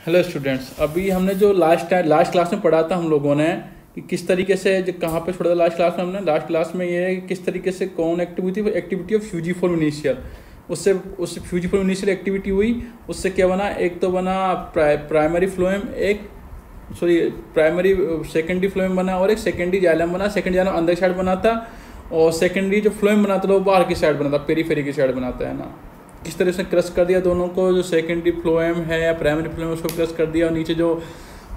Hello students, अभी हमने जो लास्ट क्लास में पढ़ा था हम लोगों ने कि किस तरीके से जो कहाँ पे छोड़ा था लास्ट क्लास में ये है कि किस तरीके से कौन एक्टिविटी ऑफ फ्यूजिफॉर्म इनिशियल उससे फ्यूजिफॉर्म इनिशियल एक्टिविटी हुई। उससे क्या बना, एक तो बना प्राइमरी फ्लोएम, सेकेंडरी फ्लोएम बना और एक सेकेंडरी जाइलम बना। सेकेंडरी जाइलम अंदर साइड बना था और सेकेंडरी जो फ्लोएम बना था वो बाहर की साइड बना था, पेरीफेरी की साइड बनाता है ना। किस तरह से क्रश कर दिया दोनों को, जो सेकेंडरी फ्लोएम है या प्राइमरी फ्लोएम उसको क्रश कर दिया और नीचे जो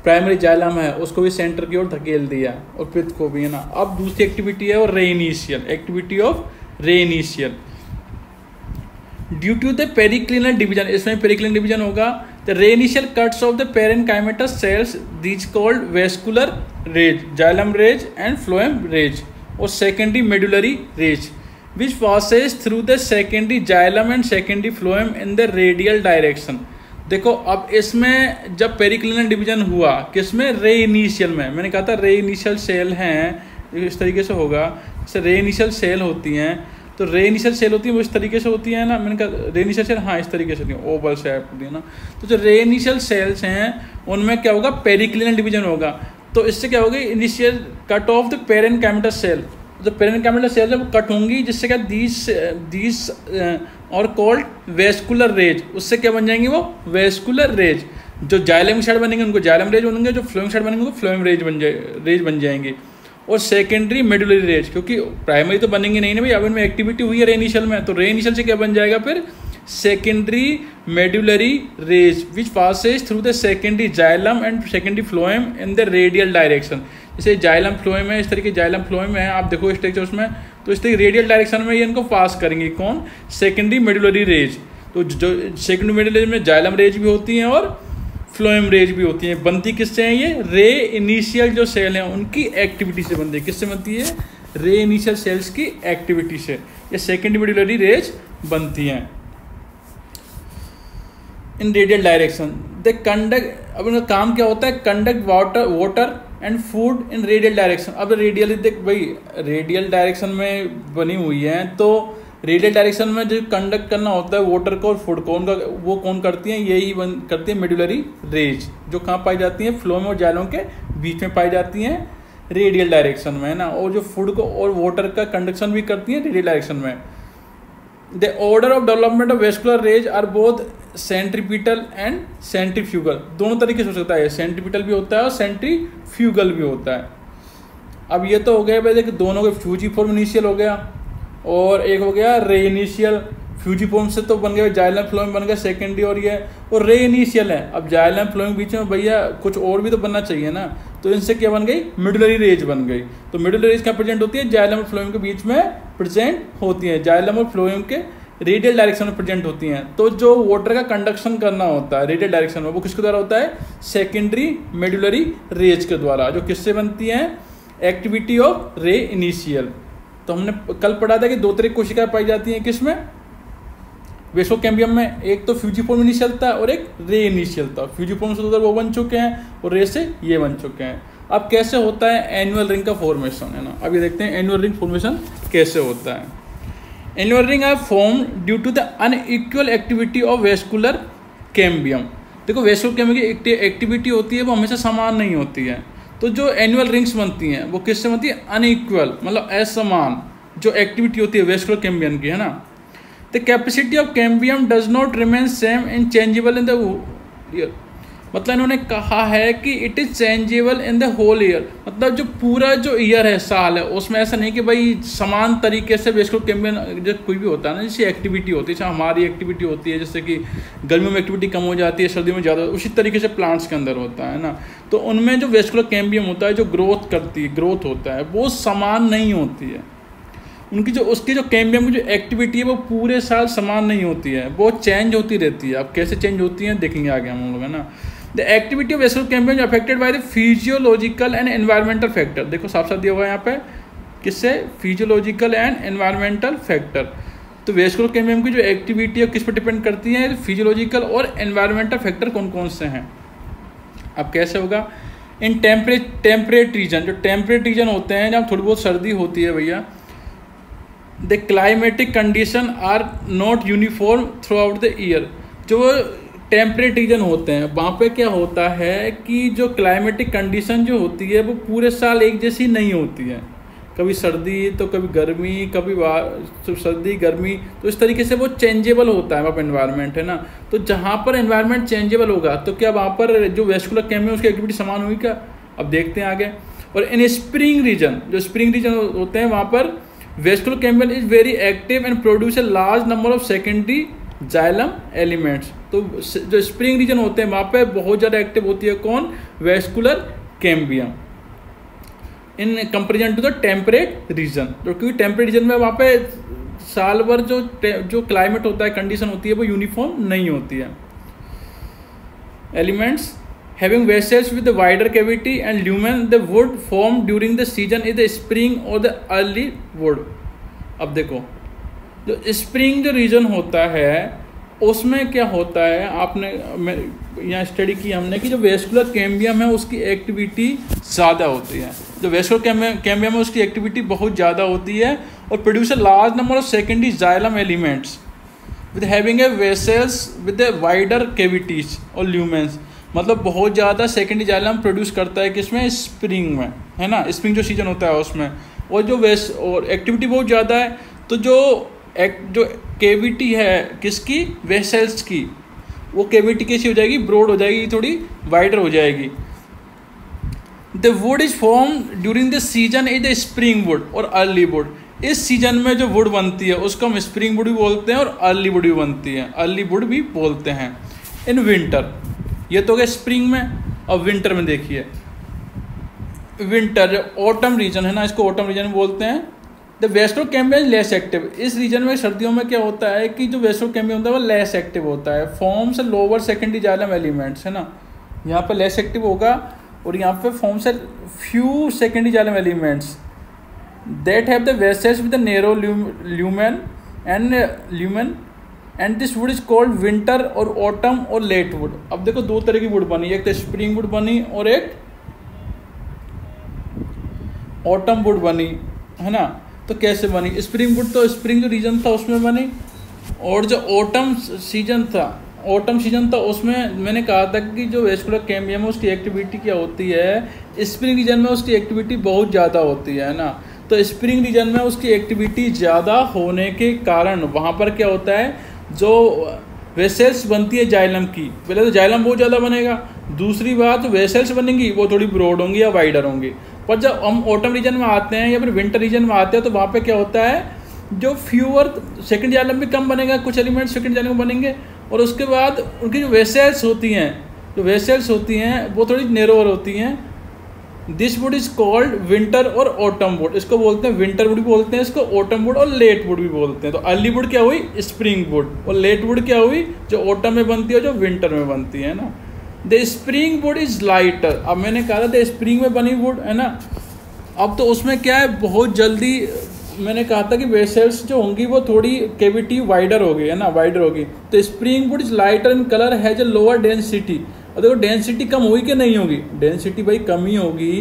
प्राइमरी जाइलम है उसको भी सेंटर की ओर धकेल दिया और पित्त को भी, है ना। अब दूसरी एक्टिविटी है और activity of ray initial due to the periclinal division. इसमें पेरिक्लिनल डिवीजन होगा। The ray initial cuts of the parenchymatous cells these called vascular rays, xylem rays and phloem rays और secondary medullary rays which passes through the secondary xylem and secondary phloem in the radial direction। देखो अब इसमें जब periclinal division हुआ किसमें, रे initial में। मैंने कहा था रे इनिशियल सेल हैं, इस तरीके से होगा। जैसे रे इनिशियल सेल होती हैं तो रे इनिशियल सेल होती है वो इस तरीके से होती है ना। मैंने कहा रे इनिशियल सेल हाँ इस तरीके से होती है, ओवल शेप होती है ना। तो जो रे इनिशियल सेल्स हैं उनमें क्या होगा, पेरिक्लिनल डिवीजन होगा। तो इससे क्या होगा, initial cut of the parenchymatous cell, जो पेरेनकाइमेटस सेल है वो कट होंगी, जिससे क्या दीस और कॉल्ड वेस्कुलर रेज, उससे क्या बन जाएंगी वो वेस्कुलर रेज। जो जाइलम साइड बनेंगे उनको जाइलम रेज बनेंगे, जो फ्लोएम साइड बनेंगे उनको फ्लोएम रेज बन जाएंगे। और सेकेंडरी मेडुलरी रेज, क्योंकि प्राइमरी तो बनेंगे नहीं ना भाई, अब इनमें एक्टिविटी हुई है रे इनिशियल में, तो रे इनिशियल से क्या बन जाएगा फिर secondary medullary raise which Passage through the secondary xylem and secondary phloem in the radial direction. जैसे जाइलम फ्लोएम है, इस तरीके जाइलम फ्लोएम है, आप देखो स्ट्रक्चर्स में, तो इस तरीके रेडियल डायरेक्शन में ये इनको पास करेंगे। कौन, सेकेंडरी मेडुलरी रेज। तो जो सेकेंडरी मेडुलरी रेज में जाइलम रेज भी होती हैं और फ्लोएम रेज भी होती हैं। बनती किससे हैं, ये रे इनिशियल जो सेल हैं उनकी एक्टिविटी से बनती है। किससे बनती है, रे इनिशियल सेल्स की एक्टिविटी से ये सेकेंडरी मेडुलरी रेज बनती हैं इन रेडियल डायरेक्शन। द कंडक्ट, अब इनका काम क्या होता है, conduct water and food in radial direction. अब रेडियल देख भाई, रेडियल डायरेक्शन में बनी हुई है तो रेडियल डायरेक्शन में जो कंडक्ट करना होता है वाटर को और फूड को, उनका वो कौन करती हैं, यही करती है मेडुलरी रेज, जो कहाँ पाई जाती हैं, फ्लोएम और जाइलम के बीच में पाई जाती हैं रेडियल डायरेक्शन में, है ना। और जो फूड को और वाटर का कंडक्शन भी करती हैं रेडियल डायरेक्शन में। The order of development of vascular rays are both centripetal and centrifugal। दोनों तरीके से हो सकता है, सेंट्रीपिटल भी होता है और सेंट्रीफ्यूगल भी होता है। अब ये तो हो गया भाई, देखिए दोनों के फ्यूजिफॉर्म इनिशियल हो गया और एक हो गया रे इनिशियल। फ्यूजिफॉर्म से तो बन गया जाइलम फ्लोएम बन गया सेकेंडरी, और रे इनिशियल है। अब जाइलम फ्लोएम बीच में भैया कुछ और भी तो बनना चाहिए ना, तो इनसे क्या बन गई, मेडुलरी रेज बन गई। तो मेडुलरी रेज क्या प्रेजेंट होती है, जाइलम और फ्लोएम के बीच में प्रेजेंट होती है, जाइलम और फ्लोएम के रेडियल डायरेक्शन में प्रेजेंट होती हैं। तो जो वाटर का कंडक्शन करना होता है रेडियल डायरेक्शन में, वो किसके द्वारा होता है, सेकेंडरी मेडुलरी रेज के द्वारा, जो किससे बनती हैं, एक्टिविटी ऑफ रे इनिशियल। तो हमने कल पढ़ा था कि दो तरह की कोशिकाएं पाई जाती हैं किसमें, वेसोकैम्बियम में। एक तो फ्यूजिफॉर्म इनिशियल था और एक रे इनिशियल था। फ्यूजिफॉर्म से उधर वो बन चुके हैं और रे से ये बन चुके हैं। अब कैसे होता है एनुअल रिंग का फॉर्मेशन, है ना। अभी देखते हैं एनुअल रिंग फॉर्मेशन कैसे होता है। Annual ring are form due to the unequal activity of vascular cambium. देखो वेस्कुलर कैम्बियम की एक्टिविटी होती है वो हमेशा समान नहीं होती है। तो जो एनुअल रिंग्स बनती हैं वो किससे बनती है, अनइक्वल, मतलब असमान जो एक्टिविटी होती है वेस्कुलर कैम्बियम की, है ना। The capacity of cambium does not remain same and changeable in the year। मतलब इन्होंने कहा है कि it is changeable in the whole year, मतलब जो पूरा जो ईयर है, साल है, उसमें ऐसा नहीं कि भाई समान तरीके से वेस्कुलर कैम्बियम जो कोई भी होता है ना, जैसे एक्टिविटी होती है, जैसे हमारी एक्टिविटी होती है, जैसे कि गर्मियों में एक्टिविटी कम हो जाती है, सर्दियों में ज़्यादा, उसी तरीके से प्लांट्स के अंदर होता है ना। तो उनमें जो वेस्कुलर कैम्बियम होता है, जो ग्रोथ होता है, वो समान नहीं होती है। उसकी जो कैम्बियम की जो एक्टिविटी है वो पूरे साल समान नहीं होती है, वो चेंज होती रहती है। अब कैसे चेंज होती है देखेंगे आगे हम लोग, है ना। The activity of vascular cambium affected by the physiological and environmental factor. देखो साफ साफ दिया हुआ है यहाँ पे, किससे, फिजियोलॉजिकल एंड एनवायरमेंटल फैक्टर। तो वेस्कुलर कैम्बियम की जो एक्टिविटी है किस पर डिपेंड करती है, फिजियोलॉजिकल और एनवायरमेंटल फैक्टर कौन कौन से हैं। अब कैसे होगा, इन टेम्परेट रीजन, जो टेम्परेट रीजन होते हैं जहाँ थोड़ी बहुत सर्दी होती है भैया, the climatic condition are not uniform throughout the year. जो टेम्परेट रीजन होते हैं, वहाँ पे क्या होता है कि जो क्लाइमेटिक कंडीशन जो होती है वो पूरे साल एक जैसी नहीं होती है, कभी सर्दी तो कभी गर्मी, कभी तो सर्दी गर्मी, तो इस तरीके से वो चेंजेबल होता है वहाँ पर एनवायरनमेंट, है ना। तो जहाँ पर एनवायरनमेंट चेंजेबल होगा तो क्या वहाँ पर जो वेस्कुलर कैम्बियम उसकी एक्टिविटी समान हुई क्या, अब देखते हैं आगे। और इन स्प्रिंग रीजन, जो स्प्रिंग रीजन होते हैं वहाँ पर vascular cambium is very active and produce a large number of secondary xylem elements. तो जो स्प्रिंग रीजन होते हैं वहाँ पे बहुत ज़्यादा एक्टिव होती है कौन, vascular cambium, in comparison to the temperate region. तो क्योंकि टेम्परेट रीजन में वहाँ पे साल भर जो क्लाइमेट होता है, कंडीशन होती है, वो यूनिफॉर्म नहीं होती है। Elements having vessels with a wider cavity and lumen, the wood formed during the season is the spring or the early wood। अब देखो जो स्प्रिंग जो रीजन होता है उसमें क्या होता है, आपने यहाँ स्टडी की हमने कि जो वेस्कुलर कैम्बियम है उसकी एक्टिविटी ज़्यादा होती है, जो वेस्कुलर कैम्बियम है उसकी एक्टिविटी बहुत ज़्यादा होती है और produce a large number of secondary xylem elements with having a vessels with a wider cavities और ल्यूमेंस। मतलब बहुत ज़्यादा सेकेंडरी जाइलम प्रोड्यूस करता है किसमें, स्प्रिंग में, है ना। स्प्रिंग जो सीजन होता है उसमें, और जो और एक्टिविटी बहुत ज़्यादा है, तो जो कैविटी है किसकी, वेसल्स की, वो कैविटी कैसी हो जाएगी, ब्रॉड हो जाएगी, थोड़ी वाइडर हो जाएगी। The wood is form during the season is the spring would और अर्ली वुड। इस सीजन में जो वुड बनती है उसको हम स्प्रिंग वुड भी बोलते हैं और अर्ली वुड भी बनती है, अर्ली वुड भी बोलते हैं। इन विंटर, ये तो गया स्प्रिंग में। अब विंटर में देखिए, विंटर जो ऑटम रीजन है ना, इसको ऑटम रीजन बोलते हैं। The vascular cambium less active, इस रीजन में सर्दियों में क्या होता है कि जो वेस्कुलर कैम्बियम होता है वो लेस एक्टिव होता है, forms lower secondary xylem elements, है ना। यहाँ पे लेस एक्टिव होगा और यहाँ पे forms few secondary xylem elements that have the vessels with the narrow lumen and this would is called winter और ऑटम और लेट वुड। अब देखो दो तरह की वुड बनी, एक तो स्प्रिंग वुड बनी और एक ऑटम वुड बनी, है ना। तो कैसे बनी, स्प्रिंग वुड तो स्प्रिंग जो रीजन था उसमें बनी, और जो ऑटम सीजन था उसमें मैंने कहा था कि जो वेस्कुलर कैम्बियम है उसकी एक्टिविटी क्या होती है, स्प्रिंग रीजन में उसकी एक्टिविटी बहुत ज़्यादा होती है ना। तो स्प्रिंग रीजन में उसकी एक्टिविटी ज़्यादा होने के कारण वहाँ पर क्या होता है, जो वेसल्स बनती है जाइलम की, पहले तो जाइलम बहुत ज़्यादा बनेगा, दूसरी बात वेसल्स बनेंगी वो थोड़ी ब्रॉड होंगी या वाइडर होंगी। पर जब हम ऑटम रीजन में आते हैं या फिर विंटर रीजन में आते हैं तो वहाँ पे क्या होता है, जो फ्यूअर सेकंड जाइलम भी कम बनेगा, कुछ एलिमेंट सेकंड जाइलम में बनेंगे, और उसके बाद उनकी जो वेसल्स होती हैं वो थोड़ी नैरोअर होती हैं। This would is called winter और ऑटम वुड, इसको बोलते हैं विंटर वुड भी बोलते हैं, इसको ऑटम वुड और लेट वुड भी बोलते हैं। तो अर्ली वुड क्या हुई, स्प्रिंग वुड, और लेट वुड क्या हुई, जो ऑटम में बनती है जो विंटर में बनती है ना। The spring would is lighter, अब मैंने कहा था द स्प्रिंग में बनी वुड, है ना। अब तो उसमें क्या है, बहुत जल्दी मैंने कहा था कि वेसल्स जो होंगी वो थोड़ी कैविटी वाइडर होगी, है ना, वाइडर होगी। तो spring would is lighter in colour, has a lower density. और देखो डेंसिटी कम होगी कि नहीं होगी, डेंसिटी भाई कम ही होगी,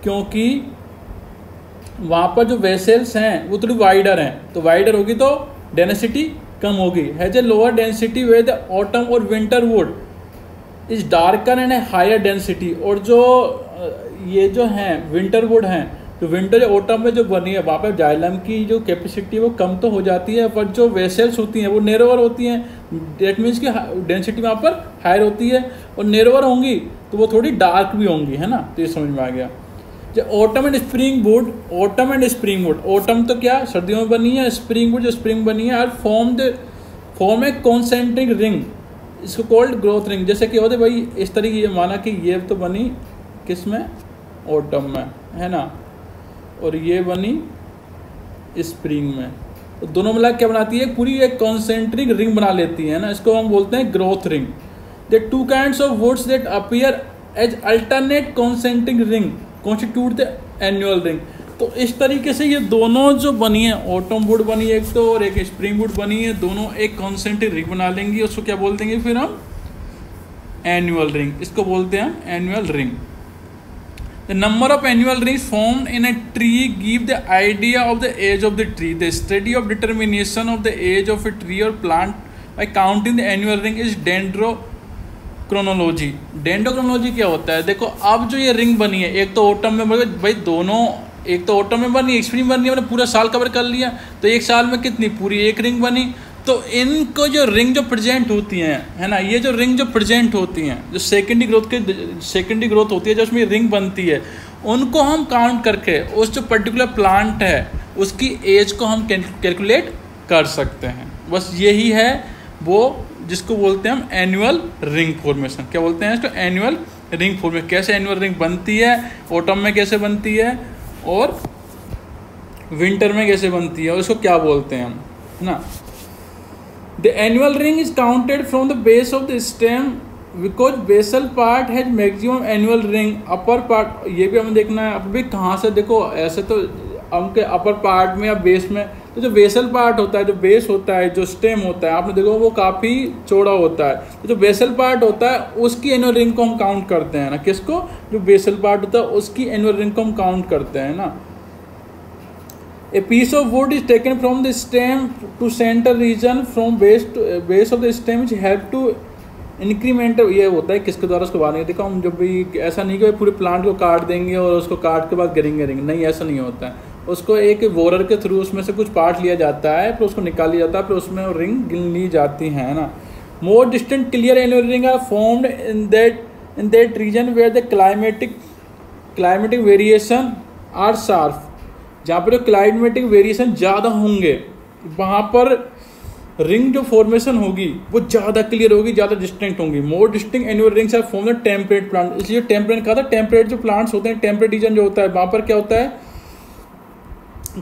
क्योंकि वहाँ पर जो वेसल्स हैं वो थोड़ी वाइडर हैं, तो वाइडर होगी तो डेंसिटी कम होगी। Has a lower density way the autumn और winter wood is darker and a higher density. और जो ये जो हैं विंटर वुड हैं, तो विंटर ऑटम में जो बनी है वहाँ पर जाइलम की जो कैपेसिटी वो कम तो हो जाती है, पर जो वेसल्स होती हैं वो नैरोअर होती हैं, डेट मीन्स की डेंसिटी वहाँ पर हायर होती है, और नैरोअर होंगी तो वो थोड़ी डार्क भी होंगी, है ना। तो ये समझ में आ गया। जो autumn and spring would, autumn तो क्या सर्दियों में बनी है, स्प्रिंग वुड जो स्प्रिंग बनी है, और फॉर्म ए कॉन्सेंट्रिक रिंग, इसको कॉल्ड ग्रोथ रिंग। जैसे कि होते भाई इस तरीके ये माना कि ये तो बनी किस में, ऑटम में, है ना, और ये बनी स्प्रिंग में, तो दोनों मिला क्या बनाती है, पूरी एक कॉन्सेंट्रिक रिंग बना लेती है ना, इसको हम बोलते हैं growth ring. The two kinds of woods that appear as alternate concentric ring constitute the annual ring. तो इस तरीके से ये दोनों जो बनी है, ऑटम वुड बनी है एक तो, और एक स्प्रिंग वुड बनी है, दोनों एक कॉन्सेंट्रिक रिंग बना लेंगी, उसको क्या बोल देंगे फिर हम, एनुअल रिंग, इसको बोलते हैं हम annual ring. The number of annual rings formed in a tree give the idea of the age of the tree. The study of determination of the age of a tree or plant by counting the annual ring is chronology, dendrochronology क्या होता है? देखो अब जो ये ring बनी है, एक तो ऑटम में भाई दोनों, एक तो ऑटम में बनी, स्प्रिंग बनी, मैंने पूरा साल कवर कर लिया, तो एक साल में कितनी पूरी एक रिंग बनी। तो इनको जो रिंग जो प्रेजेंट होती हैं, है ना, ये जो रिंग जो प्रेजेंट होती हैं, जो सेकेंडरी ग्रोथ होती है, जो उसमें रिंग बनती है, उनको हम काउंट करके उस जो पर्टिकुलर प्लांट है उसकी एज को हम कैलकुलेट कर सकते हैं। बस यही है वो जिसको बोलते हैं हम एनुअल रिंग फॉर्मेशन। क्या बोलते हैं इसको? Annual ring formation. कैसे एनुअल रिंग बनती है, ऑटम में कैसे बनती है और विंटर में कैसे बनती है, उसको क्या बोलते हैं हम, है ना। The annual ring is counted from the base of the stem because basal part has maximum annual ring. Upper part ये भी हमें देखना है, अब भी कहाँ से, देखो ऐसे तो हम के अपर पार्ट में या बेस में, तो जो बेसल पार्ट होता है, जो बेस होता है, जो स्टेम होता है, आपने देखो वो काफ़ी चौड़ा होता है, तो जो बेसल पार्ट होता है उसकी एनुअल रिंग को हम काउंट करते हैं ना। किसको? जो बेसल पार्ट होता है उसकी एनुअल रिंग को हम काउंट करते हैं ना। A piece of wood is taken from the stem to centre region from base of the stem which help to increment. ये होता है किसके द्वारा उसको बांधेंगे? देखो हम जब भी ऐसा नहीं कि पूरे प्लांट को काट देंगे और उसको काट के बाद गिरेंगे, नहीं, ऐसा नहीं होता है। उसको एक बोरर के थ्रू उसमें से कुछ पार्ट लिया जाता है, फिर उसको निकाल लिया जाता है, फिर उसमें रिंग गिन ली जाती है ना। More distant clear annual ring are formed in that region where the climatic variation are sharp. जहाँ पर क्लाइमेटिक वेरिएशन ज़्यादा होंगे वहाँ पर रिंग जो फॉर्मेशन होगी वो ज़्यादा क्लियर होगी, ज़्यादा डिस्टिंक्ट होंगी। More distinct annual rings are formed temperate plant. इसलिए टेम्परेट कहा था, टेम्परेट जो प्लांट्स होते हैं, टेम्परेट रीजन जो होता है वहाँ पर क्या होता है,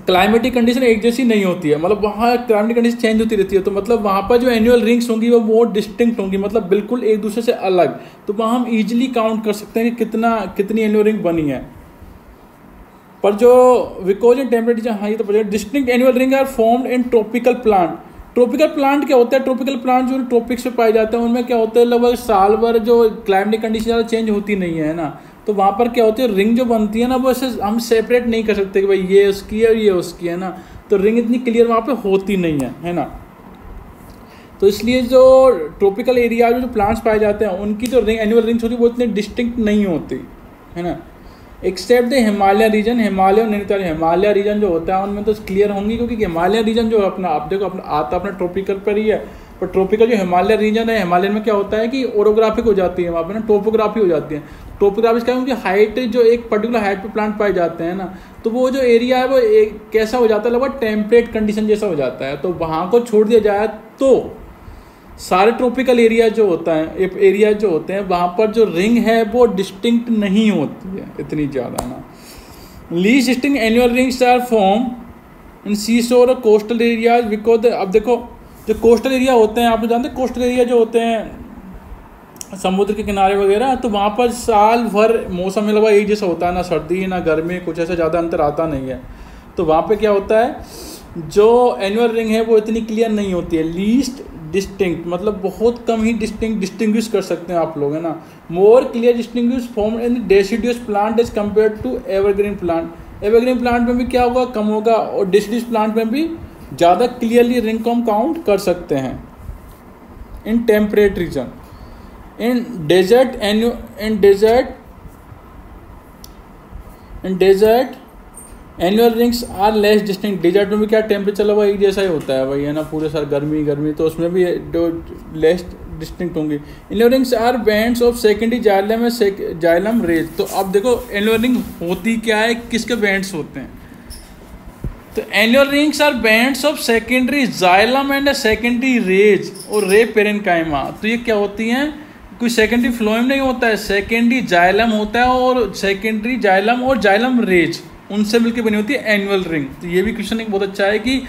क्लाइमेटिक कंडीशन एक जैसी नहीं होती है, मतलब वहाँ क्लाइमेटिक कंडीशन चेंज होती रहती है, तो मतलब वहाँ पर जो एनुअल रिंग्स होंगी वो मोर डिस्टिंक्ट होंगी, मतलब बिल्कुल एक दूसरे से अलग। तो वहाँ हम इजीली काउंट कर सकते हैं कि कितनी एनुअल रिंग बनी है। पर जो बिकॉज इन टेम्परेट, हाँ ये तो distinct annual ring are formed in tropical plant. Tropical plant क्या होता है? ट्रॉपिकल प्लांट जो ट्रॉपिक्स में पाए जाते हैं उनमें क्या होता है, लगभग साल भर जो क्लाइमेटिक कंडीशन ज़्यादा चेंज होती नहीं है ना, तो वहाँ पर क्या होती है, रिंग जो बनती है ना वो ऐसे हम सेपरेट नहीं कर सकते कि भाई ये उसकी है और ये उसकी है ना, तो रिंग इतनी क्लियर वहाँ पे होती नहीं है ना। तो इसलिए जो ट्रॉपिकल एरिया में जो प्लांट्स पाए जाते हैं उनकी जो रिंग एनुअल रिंग्स होती है वो इतनी डिस्टिंक्ट नहीं होती है ना। Except the Himalaya region, Himalaya और नैनीताल। हिमालय रीजन जो होता है उनमें तो क्लियर होंगी, क्योंकि हिमालय रीजन जो अपना, आप देखो अपना आता अपना ट्रॉपिकल पर ही है, पर ट्रॉपिकल जो हिमालय रीजन है, हिमालय में क्या होता है कि ओरोग्राफिक हो जाती है, वहाँ पर ना टोपोग्राफी हो जाती है। टोपोग्राफी क्या है, उनकी हाइट जो एक पर्टिकुलर हाइट पे प्लांट पाए जाते हैं ना, तो वो जो एरिया है वो एक कैसा हो जाता है, लगभग टेम्परेट कंडीशन जैसा हो जाता है। तो वहाँ को छोड़ दिया जाए तो सारे ट्रॉपिकल एरिया जो होता है, एरिया जो होते हैं वहाँ पर जो रिंग है वो डिस्टिंक्ट नहीं होती है इतनी ज़्यादा ना। Least distinct annual rings are form in sea shore और कोस्टल एरियाज बिकॉज। अब देखो जो कोस्टल एरिया होते हैं, आप जानते हैं कोस्टल एरिया जो होते हैं समुद्र के किनारे वगैरह, तो वहाँ पर साल भर मौसम में लगभग एक जैसा होता है, ना सर्दी ना गर्मी, कुछ ऐसा ज़्यादा अंतर आता नहीं है। तो वहाँ पे क्या होता है, जो एनुअल रिंग है वो इतनी क्लियर नहीं होती है। लीस्ट डिस्टिंक्ट मतलब बहुत कम ही डिस्टिंग्विश कर सकते हैं आप लोग, है ना। More clear distinguish form in deciduous plant as compare to evergreen plant. Evergreen plant में भी क्या होगा, कम होगा, और डेसिडियस प्लांट में भी ज़्यादा क्लियरली रिंग को हम काउंट कर सकते हैं। In temperate region, in desert annual rings are less distinct. Desert में भी क्या टेम्परेचर लगभग एक जैसा ही होता है भाई, है ना, पूरे साल गर्मी, तो उसमें भी लेस डिस्टिंक्ट होंगी। Annual rings are bands of secondary xylem rays. तो अब देखो एनुअल रिंग होती क्या है, किसके बैंड्स होते हैं, तो annual rings are bands of secondary xylem and secondary rays और रे पेरेन्काइमा। तो ये क्या होती हैं, कोई सेकेंडरी फ्लोएम नहीं होता है, सेकेंडरी जाइलम होता है, और सेकेंडरी जाइलम और जाइलम रेज उनसे मिलकर बनी होती है एनुअल रिंग। तो ये भी क्वेश्चन एक बहुत अच्छा है कि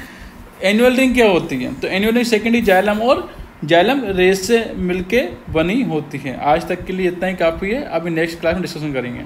एनुअल रिंग क्या होती है, तो एनुअल रिंग सेकेंडरी जाइलम और जाइलम रेज से मिलके बनी होती है। आज तक के लिए इतना ही काफ़ी है, अभी नेक्स्ट क्लास में डिस्कशन करेंगे।